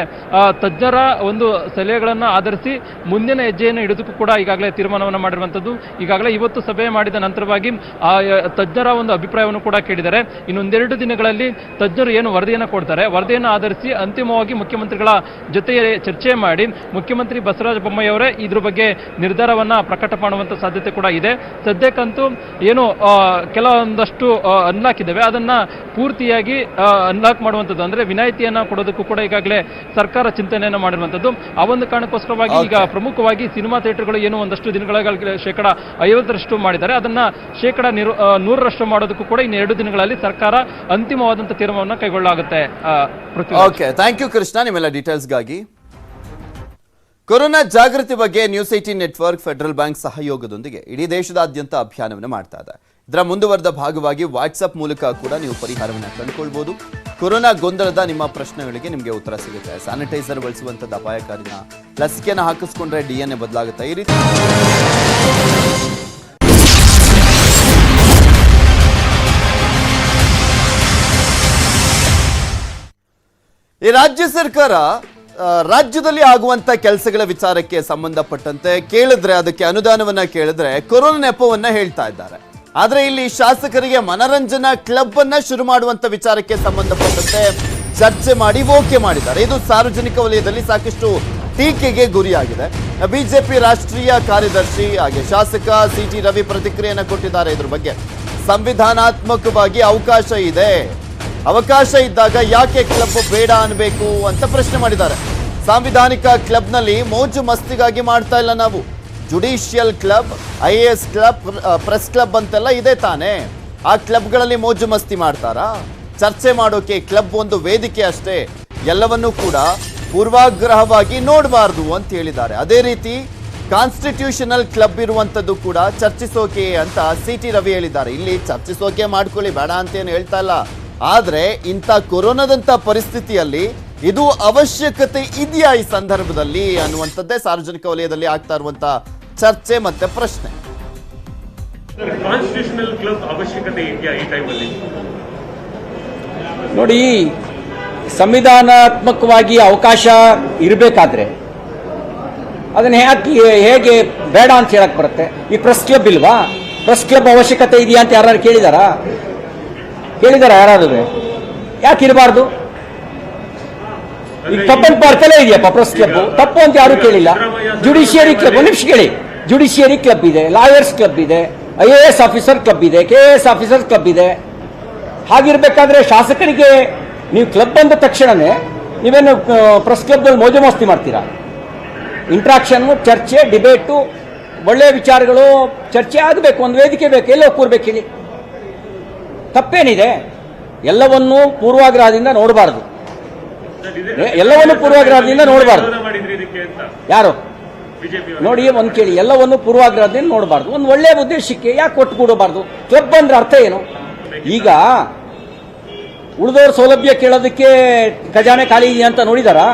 ತಜ್ಞರ ಒಂದು ಸಲಹೆಗಳನ್ನು ಆಧರಿಸಿ ಮುಂದಿನ ಹೆಜ್ಜೆಯನ್ನು ಇಡೋದಕ್ಕೂ ಕೂಡ ಈಗಾಗಲೇ ತೀರ್ಮಾನವನ್ನು ಮಾಡಿರುವಂಥದ್ದು. ಈಗಾಗಲೇ ಇವತ್ತು ಸಭೆ ಮಾಡಿದ ನಂತರವಾಗಿ ಆ ತಜ್ಞರ ಒಂದು ಅಭಿಪ್ರಾಯವನ್ನು ಕೂಡ ಕೇಳಿದ್ದಾರೆ. ಇನ್ನೊಂದೆರಡು ದಿನಗಳಲ್ಲಿ ತಜ್ಞರು ಏನು ವರದಿಯನ್ನು ಕೊಡ್ತಾರೆ, ವರದಿಯನ್ನು ಆಧರಿಸಿ ಅಂತಿಮವಾಗಿ ಮುಖ್ಯಮಂತ್ರಿಗಳ ಜೊತೆ ಚರ್ಚೆ ಮಾಡಿ ಮುಖ್ಯಮಂತ್ರಿ ಬಸವರಾಜ ಬೊಮ್ಮಾಯಿ ಅವರೇ ಇದ್ರ ಬಗ್ಗೆ ನಿರ್ಧಾರವನ್ನ ಪ್ರಕಟ ಮಾಡುವಂತ ಸಾಧ್ಯತೆ ಕೂಡ ಇದೆ. ಸದ್ಯಕ್ಕಂತೂ ಏನು ಕೆಲವೊಂದಷ್ಟು ಅನ್ಲಾಕ್ ಇದ್ದಾವೆ ಅದನ್ನ ಪೂರ್ತಿಯಾಗಿ ಅನ್ಲಾಕ್ ಮಾಡುವಂಥದ್ದು ಅಂದ್ರೆ ವಿನಾಯಿತಿಯನ್ನ ಕೊಡೋದಕ್ಕೂ ಕೂಡ ಈಗಾಗಲೇ ಸರ್ಕಾರ ಚಿಂತನೆಯನ್ನು ಮಾಡಿರುವಂಥದ್ದು. ಆ ಒಂದು ಕಾರಣಕ್ಕೋಸ್ಕರವಾಗಿ ಈಗ ಪ್ರಮುಖವಾಗಿ ಸಿನಿಮಾ ಥಿಯೇಟರ್ಗಳು ಏನು ಒಂದಷ್ಟು ದಿನಗಳಲ್ಲಿ 50% ಮಾಡಿದ್ದಾರೆ ಅದನ್ನ 100% ಮಾಡೋದಕ್ಕೂ ಕೂಡ ಇನ್ನು 2 ದಿನಗಳಲ್ಲಿ ಸರ್ಕಾರ ಅಂತಿಮವಾದಂತಹ ತೀರ್ಮಾನವನ್ನು ಕೈಗೊಳ್ಳಲಾಗುತ್ತೆ. ಓಕೆ, ಥ್ಯಾಂಕ್ ಯು ಕೃಷ್ಣ ನಿಮ್ಮೆಲ್ಲ ಡೀಟೇಲ್ಸ್ಗಾಗಿ. ಕೊರೋನಾ ಜಾಗೃತಿ ಬಗ್ಗೆ ನ್ಯೂಸ್ 18 ನೆಟ್ವರ್ಕ್ ಫೆಡರಲ್ ಬ್ಯಾಂಕ್ ಸಹಯೋಗದೊಂದಿಗೆ ಇಡೀ ದೇಶದಾದ್ಯಂತ ಅಭಿಯಾನವನ್ನು ಮಾಡ್ತಾ ಇದೆ. ಇದರ ಮುಂದುವರೆದ ಭಾಗವಾಗಿ ವಾಟ್ಸ್ಆಪ್ ಮೂಲಕ ಕೂಡ ನೀವು ಪರಿಹಾರವನ್ನು ಕಂಡುಕೊಳ್ಬಹುದು. ಕೊರೋನಾ ಗೊಂದಲದ ನಿಮ್ಮ ಪ್ರಶ್ನೆಗಳಿಗೆ ನಿಮಗೆ ಉತ್ತರ ಸಿಗುತ್ತೆ. ಸ್ಯಾನಿಟೈಸರ್ ಬಳಸುವಂಥದ್ದು ಅಪಾಯಕಾರಿನ, ಲಸಿಕೆಯನ್ನು ಹಾಕಿಸ್ಕೊಂಡ್ರೆ DNA ಬದಲಾಗುತ್ತೆ, ಈ ರೀತಿ ಈ ರಾಜ್ಯ ಸರ್ಕಾರ ರಾಜ್ಯದಲ್ಲಿ ಆಗುವಂತ ಕೆಲಸಗಳ ವಿಚಾರಕ್ಕೆ ಸಂಬಂಧಪಟ್ಟಂತೆ ಕೇಳಿದ್ರೆ, ಅದಕ್ಕೆ ಅನುದಾನವನ್ನ ಕೇಳಿದ್ರೆ ಕೊರೋನಾ ನೆಪವನ್ನ ಹೇಳ್ತಾ ಇದ್ದಾರೆ. ಆದ್ರೆ ಇಲ್ಲಿ ಶಾಸಕರಿಗೆ ಮನರಂಜನಾ ಕ್ಲಬ್ ಅನ್ನ ಶುರು ಮಾಡುವಂತ ವಿಚಾರಕ್ಕೆ ಸಂಬಂಧಪಟ್ಟಂತೆ ಚರ್ಚೆ ಮಾಡಿ ಓಕೆ ಮಾಡಿದ್ದಾರೆ. ಇದು ಸಾರ್ವಜನಿಕ ವಲಯದಲ್ಲಿ ಸಾಕಷ್ಟು ಟೀಕೆಗೆ ಗುರಿಯಾಗಿದೆ. ಬಿಜೆಪಿ ರಾಷ್ಟ್ರೀಯ ಕಾರ್ಯದರ್ಶಿ ಹಾಗೆ ಶಾಸಕ ಸಿಟಿ ರವಿ ಪ್ರತಿಕ್ರಿಯೆಯನ್ನು ಕೊಟ್ಟಿದ್ದಾರೆ. ಇದ್ರ ಬಗ್ಗೆ ಸಂವಿಧಾನಾತ್ಮಕವಾಗಿ ಅವಕಾಶ ಇದೆ, ಅವಕಾಶ ಇದ್ದಾಗ ಯಾಕೆ ಕ್ಲಬ್ ಬೇಡ ಅನ್ಬೇಕು ಅಂತ ಪ್ರಶ್ನೆ ಮಾಡಿದ್ದಾರೆ. ಸಾಂವಿಧಾನಿಕ ಕ್ಲಬ್ನಲ್ಲಿ ಮೋಜು ಮಸ್ತಿಗಾಗಿ ಮಾಡ್ತಾ ಇಲ್ಲ ನಾವು. Judicial club, IAS club, press club ಅಂತೆಲ್ಲ ಇದೆ ತಾನೇ. ಆ ಕ್ಲಬ್ಗಳಲ್ಲಿ ಮೋಜು ಮಸ್ತಿ ಮಾಡ್ತಾರಾ? ಚರ್ಚೆ ಮಾಡೋಕೆ ಕ್ಲಬ್ ಒಂದು ವೇದಿಕೆ ಅಷ್ಟೇ, ಎಲ್ಲವನ್ನೂ ಕೂಡ ಪೂರ್ವಾಗ್ರಹವಾಗಿ ನೋಡಬಾರ್ದು ಅಂತ ಹೇಳಿದ್ದಾರೆ. ಅದೇ ರೀತಿ ಕಾನ್ಸ್ಟಿಟ್ಯೂಷನಲ್ ಕ್ಲಬ್ ಇರುವಂತದ್ದು ಕೂಡ ಚರ್ಚಿಸೋಕೆ ಅಂತ CT ರವಿ ಹೇಳಿದ್ದಾರೆ. ಇಲ್ಲಿ ಚರ್ಚಿಸೋಕೆ ಮಾಡ್ಕೊಳ್ಳಿ, ಬೇಡ ಅಂತ ಏನು ಹೇಳ್ತಾ ಇಲ್ಲ. ಆದ್ರೆ ಇಂಥ ಕೊರೋನಾದಂತ ಪರಿಸ್ಥಿತಿಯಲ್ಲಿ ಇದು ಅವಶ್ಯಕತೆ ಇದೆಯಾ ಈ ಸಂದರ್ಭದಲ್ಲಿ ಅನ್ನುವಂಥದ್ದೇ ಸಾರ್ವಜನಿಕ ವಲಯದಲ್ಲಿ ಆಗ್ತಾ ಇರುವಂತ ಚರ್ಚೆ ಮತ್ತೆ ಪ್ರಶ್ನೆ. ಕಾನ್ಸ್ಟಿಟ್ಯೂಷನಲ್ ಕ್ಲಬ್ ಅವಶ್ಯಕತೆ ಇದೆಯಾ ಈ ಟೈಮಲ್ಲಿ? ನೋಡಿ, ಸಂವಿಧಾನಾತ್ಮಕವಾಗಿ ಅವಕಾಶ ಇರಬೇಕಾದ್ರೆ ಅದನ್ನ ಹೇಗೆ ಬೇಡ ಅಂತ ಹೇಳಕ್ ಬರುತ್ತೆ? ಈ ಪ್ರೆಸ್ ಕ್ಲಬ್ ಇಲ್ವಾ? ಪ್ರೆಸ್ ಕ್ಲಬ್ ಅವಶ್ಯಕತೆ ಇದೆಯಾ ಅಂತ ಯಾರು ಕೇಳಿದಾರಾ ಯಾರಾದ್ರೂ? ಯಾಕೆ ಇರಬಾರ್ದು? ಈಗ ಕಬ್ಬನ್ ಪಾರ್ಕಲ್ಲೇ ಇದೆಯಪ್ಪ ಪ್ರೆಸ್ ಕ್ಲಬ್, ತಪ್ಪು ಅಂತ ಯಾರು ಕೇಳಿಲ್ಲ. ಜುಡಿಷಿಯರಿ ಕ್ಲಬ್, ಒಂದು ನಿಮಿಷ ಕೇಳಿ, ಜುಡಿಷಿಯರಿ ಕ್ಲಬ್ ಇದೆ, ಲಾಯರ್ಸ್ ಕ್ಲಬ್ ಇದೆ, IAS ಆಫೀಸರ್ ಕ್ಲಬ್ ಇದೆ, KAS ಆಫೀಸರ್ ಕ್ಲಬ್ ಇದೆ. ಹಾಗಿರ್ಬೇಕಾದ್ರೆ ಶಾಸಕರಿಗೆ ನೀವು ಕ್ಲಬ್ ಅಂದ ತಕ್ಷಣನೇ ನೀವೇನು ಪ್ರೆಸ್ ಕ್ಲಬ್ನಲ್ಲಿ ಮೋಜು ಮಸ್ತಿ ಮಾಡ್ತೀರಾ? ಇಂಟ್ರಾಕ್ಷನ್, ಚರ್ಚೆ, ಡಿಬೇಟು, ಒಳ್ಳೆಯ ವಿಚಾರಗಳು ಚರ್ಚೆ ಆಗಬೇಕು, ಒಂದು ವೇದಿಕೆ ಬೇಕು, ಎಲ್ಲೋ ಕೂರ್ಬೇಕು ಹೇಳಿ. ತಪ್ಪೇನಿದೆ? ಎಲ್ಲವನ್ನೂ ಪೂರ್ವಾಗ್ರಹದಿಂದ ನೋಡಬಾರ್ದು. ಎಲ್ಲವನ್ನೂ ಪೂರ್ವಾಗ್ರಹದಿಂದ ನೋಡಬಾರ್ದು. ಯಾರು ನೋಡಿ, ಒಂದು ಕೇಳಿ, ಎಲ್ಲವನ್ನೂ ಪೂರ್ವಾಗ್ರಹದಿಂದ ನೋಡಬಾರ್ದು. ಒಂದು ಒಳ್ಳೆಯ ಉದ್ದೇಶಕ್ಕೆ ಯಾಕೆ ಒಟ್ಟುಗೂಡಬಾರ್ದು? ಕ್ಲಬ್ ಅಂದ್ರೆ ಅರ್ಥ ಏನು? ಈಗ ಉಳಿದವ್ರ ಸೌಲಭ್ಯ ಕೇಳೋದಕ್ಕೆ ಖಜಾನೆ ಖಾಲಿ ಇದೆಯಾ ಅಂತ ನೋಡಿದಾರಾ?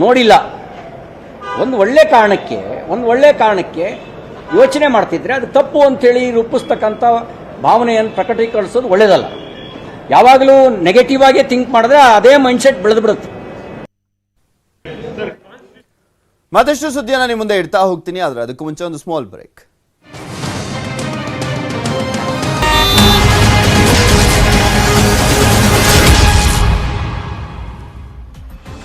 ನೋಡಿಲ್ಲ. ಒಂದು ಒಳ್ಳೆ ಕಾರಣಕ್ಕೆ ಯೋಚನೆ ಮಾಡ್ತಿದ್ರೆ ಅದು ತಪ್ಪು ಅಂತೇಳಿ ರೂಪಿಸ್ತಕ್ಕಂಥ ಭಾವನೆಯನ್ನು ಪ್ರಕಟೀಕರಿಸೋದು ಒಳ್ಳೇದಲ್ಲ. ಯಾವಾಗಲೂ ನೆಗೆಟಿವ್ ಆಗಿ ಥಿಂಕ್ ಮಾಡಿದ್ರೆ ಅದೇ ಮೈಂಡ್ಸೆಟ್ ಬೆಳೆದು ಬಿಡುತ್ತೆ. ಮತ್ತಷ್ಟು ಸುದ್ದಿಯನ್ನು ನಿಮ್ಮ ಮುಂದೆ ಇಡ್ತಾ ಹೋಗ್ತೀನಿ, ಆದ್ರೆ ಅದಕ್ಕೂ ಮುಂಚೆ ಒಂದು ಸ್ಮಾಲ್ ಬ್ರೇಕ್.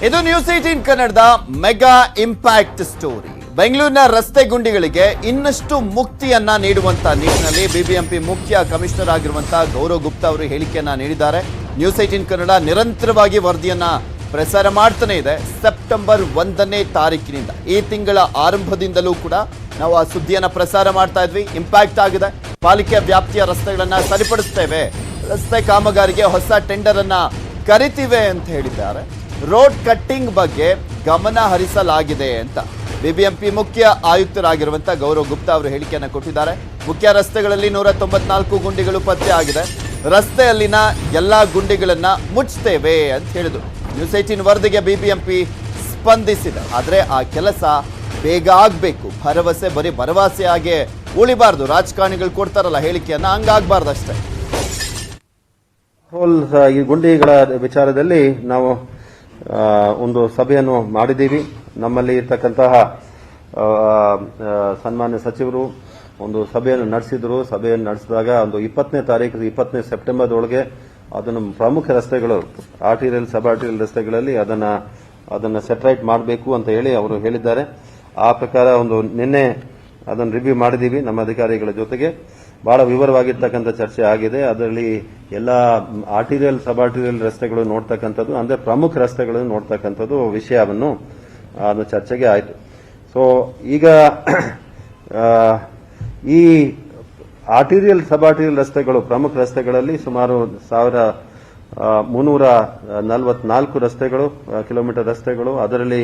ಇದು ನ್ಯೂಸ್ 18 ಕನ್ನಡದ ಮೆಗಾ ಇಂಪ್ಯಾಕ್ಟ್ ಸ್ಟೋರಿ. ಬೆಂಗಳೂರಿನ ರಸ್ತೆ ಗುಂಡಿಗಳಿಗೆ ಇನ್ನಷ್ಟು ಮುಕ್ತಿಯನ್ನ ನೀಡುವಂತ ನಿಟ್ಟಿನಲ್ಲಿ BBMP ಮುಖ್ಯ ಕಮಿಷನರ್ ಆಗಿರುವಂತಹ ಗೌರವ್ ಗುಪ್ತಾ ಅವರು ಹೇಳಿಕೆಯನ್ನ ನೀಡಿದ್ದಾರೆ. ನ್ಯೂಸ್ 18 ಕನ್ನಡ ನಿರಂತರವಾಗಿ ವರದಿಯನ್ನ ಪ್ರಸಾರ ಮಾಡ್ತಾನೆ ಇದೆ. ಸೆಪ್ಟೆಂಬರ್ 1ನೇ ತಾರೀಕಿನಿಂದ, ಈ ತಿಂಗಳ ಆರಂಭದಿಂದಲೂ ಕೂಡ ನಾವು ಆ ಸುದ್ದಿಯನ್ನ ಪ್ರಸಾರ ಮಾಡ್ತಾ ಇದ್ವಿ. ಇಂಪ್ಯಾಕ್ಟ್ ಆಗಿದೆ. ಪಾಲಿಕೆ ವ್ಯಾಪ್ತಿಯ ರಸ್ತೆಗಳನ್ನ ಸರಿಪಡಿಸ್ತೇವೆ, ರಸ್ತೆ ಕಾಮಗಾರಿಗೆ ಹೊಸ ಟೆಂಡರ್ ಅನ್ನ ಕರಿತೀವಿ ಅಂತ ಹೇಳಿದ್ದಾರೆ. ರೋಡ್ ಕಟ್ಟಿಂಗ್ ಬಗ್ಗೆ ಗಮನ ಹರಿಸಲಾಗಿದೆ ಅಂತ BBMP ಮುಖ್ಯ ಆಯುಕ್ತರಾಗಿರುವಂತಹ ಗೌರವ್ ಗುಪ್ತಾ ಅವರು ಹೇಳಿಕೆಯನ್ನು ಕೊಟ್ಟಿದ್ದಾರೆ. ಮುಖ್ಯ ರಸ್ತೆಗಳಲ್ಲಿ 194 ಗುಂಡಿಗಳು ಪತ್ತೆ ಆಗಿದೆ. ರಸ್ತೆಯಲ್ಲಿನ ಎಲ್ಲಾ ಗುಂಡಿಗಳನ್ನ ಮುಚ್ಚುತ್ತೇವೆ ಅಂತ ಹೇಳಿದ್ರು. ನ್ಯೂಸ್ 18 ವರದಿಗೆ BBMP ಸ್ಪಂದಿಸಿದೆ. ಆದ್ರೆ ಆ ಕೆಲಸ ಬೇಗ ಆಗ್ಬೇಕು. ಭರವಸೆ ಬರೀ ಭರವಸೆಯಾಗೆ ಉಳಿಬಾರ್ದು. ರಾಜಕಾರಣಿಗಳು ಕೊಡ್ತಾರಲ್ಲ ಹೇಳಿಕೆಯನ್ನ, ಹಂಗಾಗ್ಬಾರ್ದು ಅಷ್ಟೇ. ಈ ಗುಂಡಿಗಳ ವಿಚಾರದಲ್ಲಿ ನಾವು ಒಂದು ಸಭೆಯನ್ನು ಮಾಡಿದ್ದೀವಿ. ನಮ್ಮಲ್ಲಿ ಇರ್ತಕ್ಕಂತಹ ಸನ್ಮಾನ್ಯ ಸಚಿವರು ಒಂದು ಸಭೆಯನ್ನು ನಡೆಸಿದ್ರು. ಸಭೆಯನ್ನು ನಡೆಸಿದಾಗ ಒಂದು 20ನೇ ತಾರೀಕು 20ನೇ ಸೆಪ್ಟೆಂಬರ್ದೊಳಗೆ ಅದನ್ನು ಪ್ರಮುಖ ರಸ್ತೆಗಳು, ಆರ್ಟಿರಿಯಲ್, ಸಬ್ ಆರ್ಟಿರಿಯಲ್ ರಸ್ತೆಗಳಲ್ಲಿ ಅದನ್ನು ಸೆಟರೈಟ್ ಮಾಡಬೇಕು ಅಂತ ಹೇಳಿ ಅವರು ಹೇಳಿದ್ದಾರೆ. ಆ ಪ್ರಕಾರ ಒಂದು ನಿನ್ನೆ ಅದನ್ನು ರಿವ್ಯೂ ಮಾಡಿದ್ದೀವಿ ನಮ್ಮ ಅಧಿಕಾರಿಗಳ ಜೊತೆಗೆ. ಬಹಳ ವಿವರವಾಗಿರ್ತಕ್ಕಂಥ ಚರ್ಚೆ ಆಗಿದೆ. ಅದರಲ್ಲಿ ಎಲ್ಲ ಆರ್ಟಿರಿಯಲ್, ಸಬ್ ಆರ್ಟಿರಿಯಲ್ ರಸ್ತೆಗಳು ನೋಡ್ತಕ್ಕಂಥದ್ದು, ಅಂದ್ರೆ ಪ್ರಮುಖ ರಸ್ತೆಗಳನ್ನು ನೋಡ್ತಕ್ಕಂಥದ್ದು ವಿಷಯವನ್ನು ಅದು ಚರ್ಚೆಗೆ ಆಯಿತು. ಸೊ ಈಗ ಈ ಆರ್ಟಿರಿಯಲ್, ಸಬ್ ಆರ್ಟಿರಿಯಲ್ ರಸ್ತೆಗಳು, ಪ್ರಮುಖ ರಸ್ತೆಗಳಲ್ಲಿ ಸುಮಾರು 1344 ರಸ್ತೆಗಳು, ಕಿಲೋಮೀಟರ್ ರಸ್ತೆಗಳು. ಅದರಲ್ಲಿ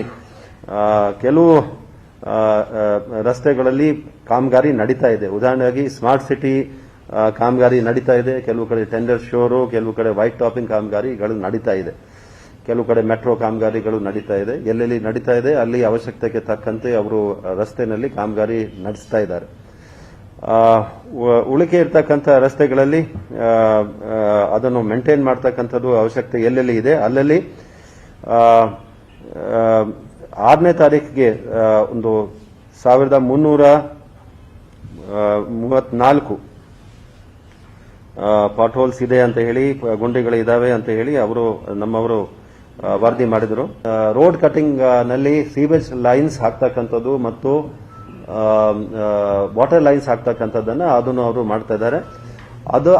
ಕೆಲವು ರಸ್ತೆಗಳಲ್ಲಿ ಕಾಮಗಾರಿ ನಡೀತಾ ಇದೆ. ಉದಾಹರಣೆಯಾಗಿ ಸ್ಮಾರ್ಟ್ ಸಿಟಿ ಕಾಮಗಾರಿ ನಡೀತಾ ಇದೆ. ಕೆಲವು ಕಡೆ ಟೆಂಡರ್ ಶೋರು, ಕೆಲವು ಕಡೆ ವೈಟ್ ಟಾಪಿಂಗ್ ಕಾಮಗಾರಿಗಳು ನಡೀತಾ ಇದೆ. ಕೆಲವು ಕಡೆ ಮೆಟ್ರೋ ಕಾಮಗಾರಿಗಳು ನಡೀತಾ ಇದೆ. ಎಲ್ಲೆಲ್ಲಿ ನಡೀತಾ ಇದೆ ಅಲ್ಲಿ ಅವಶ್ಯಕತೆಗೆ ತಕ್ಕಂತೆ ಅವರು ರಸ್ತೆನಲ್ಲಿ ಕಾಮಗಾರಿ ನಡೆಸ್ತಾ ಇದ್ದಾರೆ. ಉಳಿಕೆ ಇರ್ತಕ್ಕಂಥ ರಸ್ತೆಗಳಲ್ಲಿ ಅದನ್ನು ಮೇಂಟೈನ್ ಮಾಡ್ತಕ್ಕಂಥದ್ದು ಅವಶ್ಯಕತೆ ಎಲ್ಲೆಲ್ಲಿ ಇದೆ ಅಲ್ಲಲ್ಲಿ 6ನೇ ತಾರೀಕಿಗೆ ಒಂದು 1334 ಪಾಟ್ ಹೋಲ್ಸ್ ಇದೆ ಅಂತ ಹೇಳಿ, ಗುಂಡಿಗಳು ಇದಾವೆ ಅಂತ ಹೇಳಿ ನಮ್ಮವರು ವರದಿ ಮಾಡಿದರು. ರೋಡ್ ಕಟಿಂಗ್ ನಲ್ಲಿ ಸೀವೇಜ್ ಲೈನ್ಸ್ ಹಾಕ್ತಕ್ಕಂಥದ್ದು ಮತ್ತು ವಾಟರ್ ಲೈನ್ಸ್ ಹಾಕ್ತಕ್ಕಂಥದ್ದನ್ನ ಅದನ್ನು ಅವರು ಮಾಡ್ತಾ ಇದ್ದಾರೆ.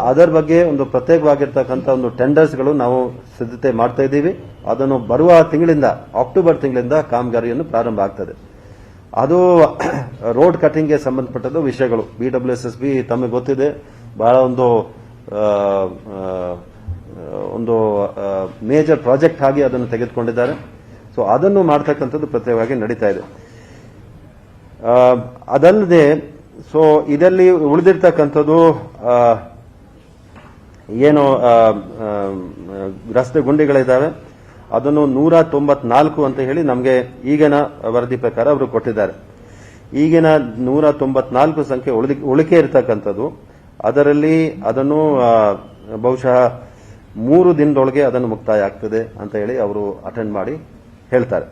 ಅದರ ಬಗ್ಗೆ ಒಂದು ಪ್ರತ್ಯೇಕವಾಗಿರ್ತಕ್ಕಂಥ ಒಂದು ಟೆಂಡರ್ಸ್ಗಳು ನಾವು ಸಿದ್ಧತೆ ಮಾಡ್ತಾ ಇದ್ದೀವಿ. ಅದನ್ನು ಬರುವ ತಿಂಗಳಿಂದ, ಅಕ್ಟೋಬರ್ ತಿಂಗಳಿಂದ ಕಾಮಗಾರಿಯನ್ನು ಪ್ರಾರಂಭ ಆಗ್ತದೆ. ಅದು ರೋಡ್ ಕಟಿಂಗ್ಗೆ ಸಂಬಂಧಪಟ್ಟದ್ದು ವಿಷಯಗಳು. BWSSB ತಮಗೆ ಗೊತ್ತಿದೆ, ಬಹಳ ಒಂದು ಮೇಜರ್ ಪ್ರಾಜೆಕ್ಟ್ ಆಗಿ ಅದನ್ನು ತೆಗೆದುಕೊಂಡಿದ್ದಾರೆ. ಸೊ ಅದನ್ನು ಮಾಡ್ತಕ್ಕಂಥದ್ದು ಪ್ರತ್ಯೇಕವಾಗಿ ನಡೀತಾ ಇದೆ. ಅದಲ್ಲದೆ ಇದರಲ್ಲಿ ಉಳಿದಿರ್ತಕ್ಕಂಥದ್ದು ಏನು ರಸ್ತೆ ಗುಂಡಿಗಳಿದ್ದಾವೆ ಅದನ್ನು 194 ಅಂತ ಹೇಳಿ ನಮಗೆ ಈಗಿನ ವರದಿ ಪ್ರಕಾರ ಅವರು ಕೊಟ್ಟಿದ್ದಾರೆ. ಈಗಿನ 194 ಸಂಖ್ಯೆ ಉಳಿಕೆ ಇರತಕ್ಕಂಥದ್ದು. ಅದರಲ್ಲಿ ಅದನ್ನು ಬಹುಶಃ 3 ದಿನದೊಳಗೆ ಅದನ್ನು ಮುಕ್ತಾಯ ಆಗ್ತದೆ ಅಂತ ಹೇಳಿ ಅವರು ಅಟೆಂಡ್ ಮಾಡಿ ಹೇಳ್ತಾರೆ.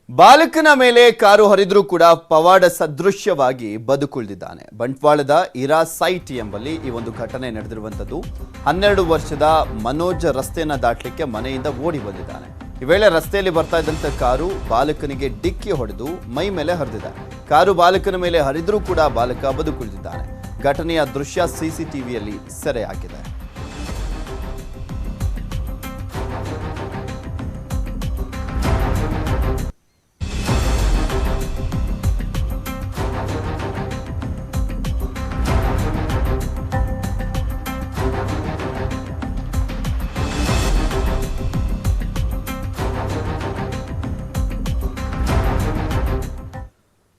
ಬಾಲಕನ ಮೇಲೆ ಕಾರು ಹರಿದ್ರೂ ಕೂಡ ಪವಾಡ ಸದೃಶ್ಯವಾಗಿ ಬದುಕುಳಿದಿದ್ದಾನೆ. ಬಂಟ್ವಾಳದ ಇರಾ ಸೈಟ್ ಎಂಬಲ್ಲಿ ಈ ಒಂದು ಘಟನೆ ನಡೆದಿರುವಂತದ್ದು. 12 ವರ್ಷದ ಮನೋಜ್ ರಸ್ತೆಯನ್ನ ದಾಟಲಿಕ್ಕೆ ಮನೆಯಿಂದ ಓಡಿ ಬಂದಿದ್ದಾನೆ. ಈ ವೇಳೆ ರಸ್ತೆಯಲ್ಲಿ ಬರ್ತಾ ಇದ್ದಂತ ಕಾರು ಬಾಲಕನಿಗೆ ಡಿಕ್ಕಿ ಹೊಡೆದು ಮೈ ಮೇಲೆ ಹರಿದಿದೆ. ಕಾರು ಬಾಲಕನ ಮೇಲೆ ಹರಿದ್ರೂ ಕೂಡ ಬಾಲಕ ಬದುಕುಳಿದಿದ್ದಾನೆ. ಘಟನೆಯ ದೃಶ್ಯ ಸಿಸಿಟಿವಿಯಲ್ಲಿ ಸೆರೆಯಾಗಿದೆ.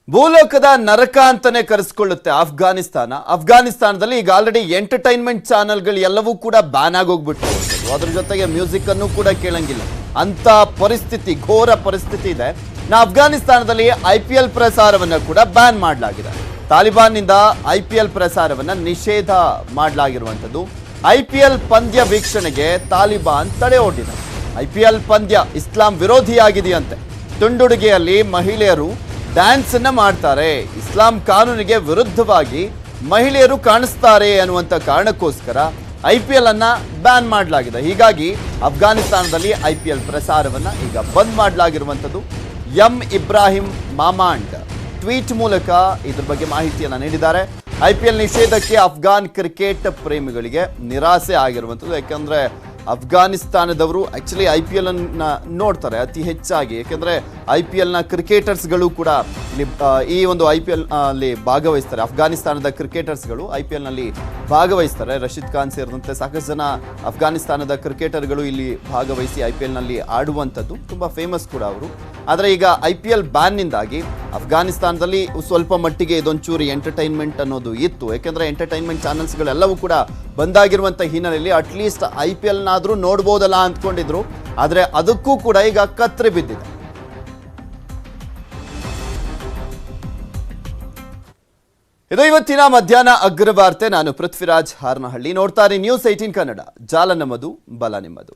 ಭೂಲೋಕದ ನರಕ ಅಂತಾನೆ ಕರೆಸಿಕೊಳ್ಳುತ್ತೆ ಅಫ್ಘಾನಿಸ್ತಾನದಲ್ಲಿ ಈಗ ಆಲ್ರೆಡಿ ಎಂಟರ್ಟೈನ್ಮೆಂಟ್ ಚಾನೆಲ್ಗಳು ಎಲ್ಲವೂ ಕೂಡ ಬ್ಯಾನ್ ಆಗೋಗ್ಬಿಟ್ಟು, ಅದ್ರ ಜೊತೆಗೆ ಮ್ಯೂಸಿಕ್ ಅನ್ನು ಕೂಡ ಕೇಳಂಗಿಲ್ಲ ಅಂತ ಪರಿಸ್ಥಿತಿ, ಘೋರ ಪರಿಸ್ಥಿತಿ ಇದೆ. ಅಫ್ಘಾನಿಸ್ತಾನದಲ್ಲಿ IPL ಪ್ರಸಾರವನ್ನ ಕೂಡ ಬ್ಯಾನ್ ಮಾಡಲಾಗಿದೆ. ತಾಲಿಬಾನ್ ನಿಂದ IPL ಪ್ರಸಾರವನ್ನ ನಿಷೇಧ ಮಾಡಲಾಗಿರುವಂತದ್ದು. IPL ಪಂದ್ಯ ವೀಕ್ಷಣೆಗೆ ತಾಲಿಬಾನ್ ತಡೆ ಒಡ್ಡಿದೆ. IPL ಪಂದ್ಯ ಇಸ್ಲಾಂ ವಿರೋಧಿಯಾಗಿದೆಯಂತೆ. ತುಂಡುಡುಗೆಯಲ್ಲಿ ಮಹಿಳೆಯರು ಡ್ಯಾನ್ಸ್ ಅನ್ನ ಮಾಡ್ತಾರೆ, ಇಸ್ಲಾಂ ಕಾನೂನಿಗೆ ವಿರುದ್ಧವಾಗಿ ಮಹಿಳೆಯರು ಕಾಣಿಸ್ತಾರೆ ಅನ್ನುವಂಥ ಕಾರಣಕ್ಕೋಸ್ಕರ IPL ಅನ್ನ ಬ್ಯಾನ್ ಮಾಡಲಾಗಿದೆ. ಹೀಗಾಗಿ ಅಫ್ಘಾನಿಸ್ತಾನದಲ್ಲಿ IPL ಪ್ರಸಾರವನ್ನ ಈಗ ಬಂದ್ ಮಾಡಲಾಗಿರುವಂಥದ್ದು. ಇಬ್ರಾಹಿಂ ಮಾಮಾಂಡ್ ಟ್ವೀಟ್ ಮೂಲಕ ಇದ್ರ ಬಗ್ಗೆ ಮಾಹಿತಿಯನ್ನ ನೀಡಿದ್ದಾರೆ. IPL ನಿಷೇಧಕ್ಕೆ ಅಫ್ಘಾನ್ ಕ್ರಿಕೆಟ್ ಪ್ರೇಮಿಗಳಿಗೆ ನಿರಾಸೆ ಆಗಿರುವಂಥದ್ದು. ಯಾಕಂದ್ರೆ ಅಫ್ಘಾನಿಸ್ತಾನದವರು ಆಕ್ಚುಲಿ IPL ಅನ್ನ ನೋಡ್ತಾರೆ ಅತಿ ಹೆಚ್ಚಾಗಿ. ಯಾಕೆಂದ್ರೆ IPL ನ ಕ್ರಿಕೆಟರ್ಸ್ಗಳು ಕೂಡ ಈ ಒಂದು IPL ಅಲ್ಲಿ ಭಾಗವಹಿಸ್ತಾರೆ. ಅಫ್ಘಾನಿಸ್ತಾನದ ಕ್ರಿಕೆಟರ್ಸ್ಗಳು IPL ನಲ್ಲಿ ಭಾಗವಹಿಸ್ತಾರೆ. ರಶೀದ್ ಖಾನ್ ಸೇರಿದಂತೆ ಸಾಕಷ್ಟು ಜನ ಅಫ್ಘಾನಿಸ್ತಾನದ ಕ್ರಿಕೆಟರ್ಗಳು ಇಲ್ಲಿ ಭಾಗವಹಿಸಿ IPL ನಲ್ಲಿ ಆಡುವಂಥದ್ದು, ತುಂಬಾ ಫೇಮಸ್ ಕೂಡ ಅವರು. ಆದರೆ ಈಗ IPL ಬ್ಯಾನ್ ನಿಂದಾಗಿ ಅಫ್ಘಾನಿಸ್ತಾನದಲ್ಲಿ ಸ್ವಲ್ಪ ಮಟ್ಟಿಗೆ ಇದೊಂಚೂರು ಎಂಟರ್ಟೈನ್ಮೆಂಟ್ ಅನ್ನೋದು ಇತ್ತು. ಯಾಕೆಂದ್ರೆ ಎಂಟರ್ಟೈನ್ಮೆಂಟ್ ಚಾನೆಲ್ಸ್ಗಳೆಲ್ಲವೂ ಕೂಡ ಬಂದಾಗಿರುವಂಥ ಹಿನ್ನೆಲೆಯಲ್ಲಿ ಅಟ್ಲೀಸ್ಟ್ IPL ನಾದ್ರೂ ನೋಡ್ಬೋದಲ್ಲ ಅಂದ್ಕೊಂಡಿದ್ರು. ಆದರೆ ಅದಕ್ಕೂ ಕೂಡ ಈಗ ಕತ್ತರಿ ಬಿದ್ದಿದೆ. ಇದು ಇವತ್ತಿನ ಮಧ್ಯಾಹ್ನ ಅಗ್ರವಾರ್ತೆ. ನಾನು ಪೃಥ್ವಿರಾಜ್ ಹಾರನಹಳ್ಳಿ. ನೋಡ್ತಾರೆ ನ್ಯೂಸ್ 18 ಕನ್ನಡ. ಜಾಲ ನಮ್ಮದು, ಬಲ ನಿಮ್ಮದು.